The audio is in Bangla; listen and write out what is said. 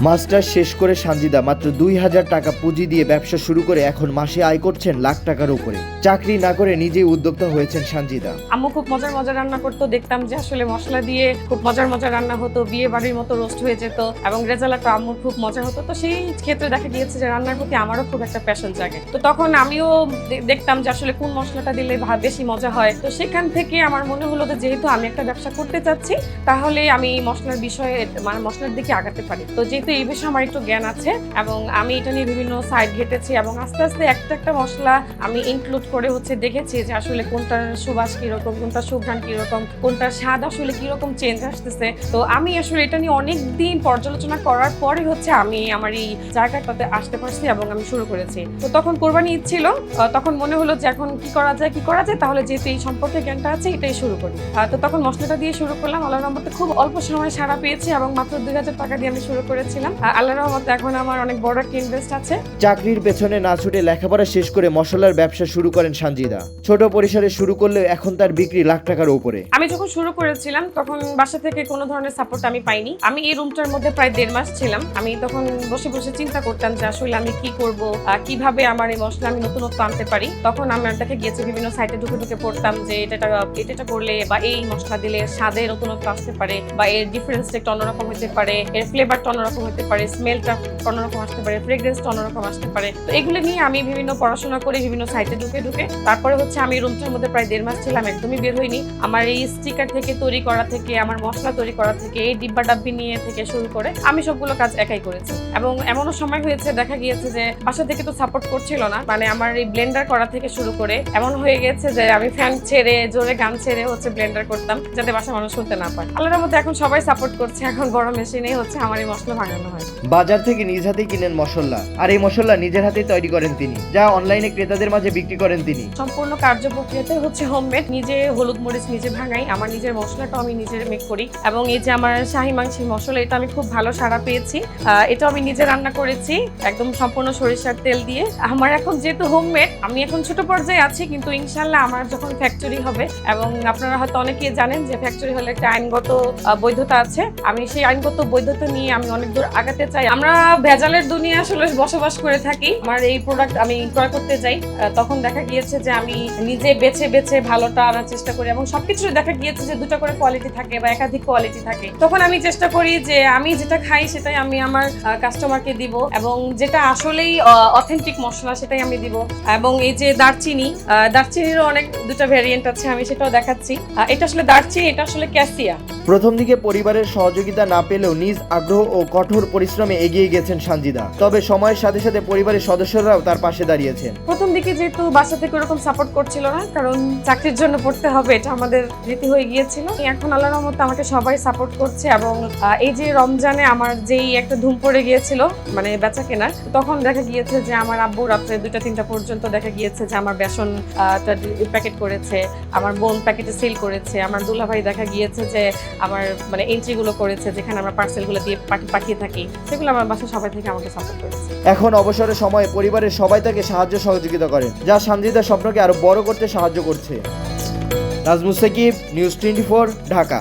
মাস্টার্স শেষ করে সানজিদা মাত্র ২,০০০ টাকা পুঁজি দিয়ে ব্যবসা শুরু করে এখন মাসে আয় করছেন লাখ টাকার উপরে। চাকরি না করে নিজেই উদ্যোক্তা হয়েছেন সানজিদা। আম্মু খুব মজার মজার রান্না করতো, দেখতাম যে আসলে মশলা দিয়ে খুব মজার মজার রান্না হতো, বিয়ে বাড়ির মতো রোস্ট হয়ে যেত এবং রেজাল্টটা আম্মুর খুব মজা হতো। তো সেই ক্ষেত্রে দেখা গিয়েছে যে রান্নার প্রতি আমারও খুব একটা প্যাশন জাগে। তো তখন আমিও দেখতাম যে আসলে কোন মশলাটা দিলে বেশি মজা হয়। তো সেখান থেকে আমার মনে হলো যে যেহেতু আমি একটা ব্যবসা করতে চাচ্ছি, তাহলে আমি মশলার বিষয়ে মানে মশলার দিকে আগাতে পারি। তো যেহেতু এই বিষয়ে আমার একটু জ্ঞান আছে এবং আমি এটা নিয়ে বিভিন্ন সাইট ঘেটেছি এবং আস্তে আস্তে একটা মশলা আমি ইনক্লুড করে দেখেছি যে আসলে কোনটার সুবাস কিরকম, কোনটা সুঘ্রাণ কিরকম, কোনটার স্বাদ আসলে কিরকম চেঞ্জ আসতেছে। তো আমি আসলে এটা নিয়ে অনেক দিন পর্যালোচনা করার পরে আমি আমার এই জায়গাটাতে আসতে পারছি এবং আমি শুরু করেছি। তো তখন কোরবানি ঈদ ছিল, তখন মনে হলো যে এখন কি করা যায় তাহলে যেহেতু এই সম্পর্কে জ্ঞানটা আছে এটাই শুরু করি। তো তখন মশলাটা দিয়ে শুরু করলাম। আল্লাহর রহমতে খুব অল্প সময় সাড়া পেয়েছি এবং মাত্র ২,০০০ টাকা দিয়ে আমি শুরু করেছিলাম। আল্লাহর রহমতে এখন আমার অনেক বড় একটা ইনভেস্ট আছে। চাকরির পেছনে না ছুটে লেখাপড়া শেষ করে মশলার ব্যবসা শুরু করেন সানজিদা। ছোট পরিসরে শুরু করলেও এখন তার বিক্রি লাখ টাকার উপরে। আমি যখন শুরু করেছিলাম তখন বাসা থেকে কোনো ধরনের সাপোর্ট আমি পাইনি। আমি এই রুমটার মধ্যে প্রায় ১.৫ মাস ছিলাম। আমি তখন বসে বসে চিন্তা করতাম যে আসলে আমি কি করব, কিভাবে আমার এই মশলা আমি নতুনত্ব আনতে পারি। তখন আমার দেখে গিয়েছে বিভিন্ন সাইটে ঢুকে পড়তাম যে এটা করলে বা এই মশলা দিলে স্বাদে নতুনত্ব আসতে পারে বা এর ডিফারেন্সটা একটু অন্যরকম হতে পারে, এর ফ্লেভারটা অন্যরকম হতে পারে, স্মেলটা অন্যরকম আসতে পারে, ফ্রেগ্রেন্সটা অন্যরকম আসতে পারে। তো এগুলো নিয়ে আমি বিভিন্ন পড়াশোনা করে বিভিন্ন সাইটে ঢুকে তারপরে আমি রুমটার মধ্যে প্রায় ১.৫ মাস ছিলাম, একদমই বের হইনি। আমার এই স্টিকার থেকে তৈরি করা থেকে, আমার মশলা তৈরি করা থেকে, এই ডিব্বা ডাব্বি নিয়ে থেকে শুরু করে আমি সবগুলো কাজ একাই করেছি। এবং এমনও সময় হয়েছে দেখা গিয়েছে যে বাসা থেকে তো সাপোর্ট করছিল না, মানে আমার এই ব্লেন্ডার করা থেকে শুরু করে এমন হয়ে গেছে যে আমি ফ্যান ছেড়ে জোরে গান ছেড়ে ব্লেন্ডার করতাম যাতে বাসা মানুষ শুনতে না পায়। আল্লাহর মধ্যে এখন সবাই সাপোর্ট করছে, এখন বড় মেশিনেই আমার এই মশলা ভাঙানো হয়। বাজার থেকে নিজ হাতেই কিনেন মশলা, আর এই মশলা নিজের হাতেই তৈরি করেন তিনি, যা অনলাইনে ক্রেতাদের মাঝে বিক্রি করেন তিনি। সম্পূর্ণ কার্য প্রক্রিয়াতে হোমমেড, নিজে হলুদ মরিচ নিজে ভাঙাই, আমার নিজের মশলাটা আমি নিজে মেক করি এবং এই যে আমার শাহী মাংসের মশলা, এটা আমি খুব ভালো সাড়া পেয়েছি। এটা আমি নিজে রান্না করেছি একদম সম্পূর্ণ সরিষার তেল দিয়ে। আমার এখন যেহেতু হোমমেড, আমি এখন ছোট পর্যায়ে আছি, কিন্তু ইনশাল্লাহ আমার যখন ফ্যাক্টরি হবে, এবং আপনারা হয়তো অনেকেই জানেন যে ফ্যাক্টরি হলে একটা আইনগত বৈধতা আছে, আমি সেই আইনগত বৈধতা নিয়ে আমি অনেক দূর আগাতে চাই। আমরা ভেজালের দুনিয়া আসলে বসবাস করে থাকি। আমার এই প্রোডাক্ট আমি ক্রয় করতে যাই, তখন দেখা গিয়েছে যে আমি নিজে বেছে ভালোটা আনার চেষ্টা করি এবং সবকিছু দেখা গিয়েছে যে 2টা করে কোয়ালিটি থাকে বা একাধিক কোয়ালিটি থাকে। তখন আমি চেষ্টা করি যে আমি যেটা খাই সেটাই আমি আমার কাস্টমারকে দিব এবং যেটা আসলেই অথেন্টিক মশলা সেটাই আমি দিব। এবং এই যে দারচিনিরও অনেক 2টা ভ্যারিয়েন্ট আছে, আমি সেটাও দেখাচ্ছি। এটা আসলে দারচিনি, এটা আসলে ক্যাসিয়া। প্রথম দিকে পরিবারের সহযোগিতা না পেলেও নিজ আগ্রহ ও কঠোর পরিশ্রমে এগিয়ে গেছেন সানজিদা। তবে সময়ের সাথে সাথে পরিবারের সদস্যরাও তার পাশে দাঁড়িয়েছেন। প্রথম দিকে যেহেতু বাসা থেকে ওরকম সাপোর্ট করছিল না, কারণ চাকরির জন্য পড়তে হবে, এটা আমাদের রীতি হয়ে গিয়েছিল। এখন আল্লাহর রহমতে আমাকে সবাই সাপোর্ট করছে এবং এই যে রমজানে আমার যেই একটা ধুম পড়ে গিয়েছিল মানে বেচা কেনার, তখন দেখা গিয়েছে যে আমার আব্বু রাত্রে 2টা-3টা পর্যন্ত দেখা গিয়েছে যে আমার বেসন প্যাকেট করেছে, আমার বোন প্যাকেটে সিল করেছে, আমার দুলাভাই দেখা গিয়েছে যে আমার মানে এন্ট্রিগুলো করেছে, যেখানে আমরা পার্সেলগুলো দিয়ে পাঠিয়ে থাকি, সেগুলো আমার বাসা সবাই থেকে আমাকে সাপোর্ট করেছে। এখন অবসরের সময়ে পরিবারের সবাই তাকে সাহায্য সহযোগিতা করেন, যা সানজিদার স্বপ্নকে আরো বড় করতে সাহায্য করছে। নাজমুস সাকিব, নিউজ 24, ঢাকা।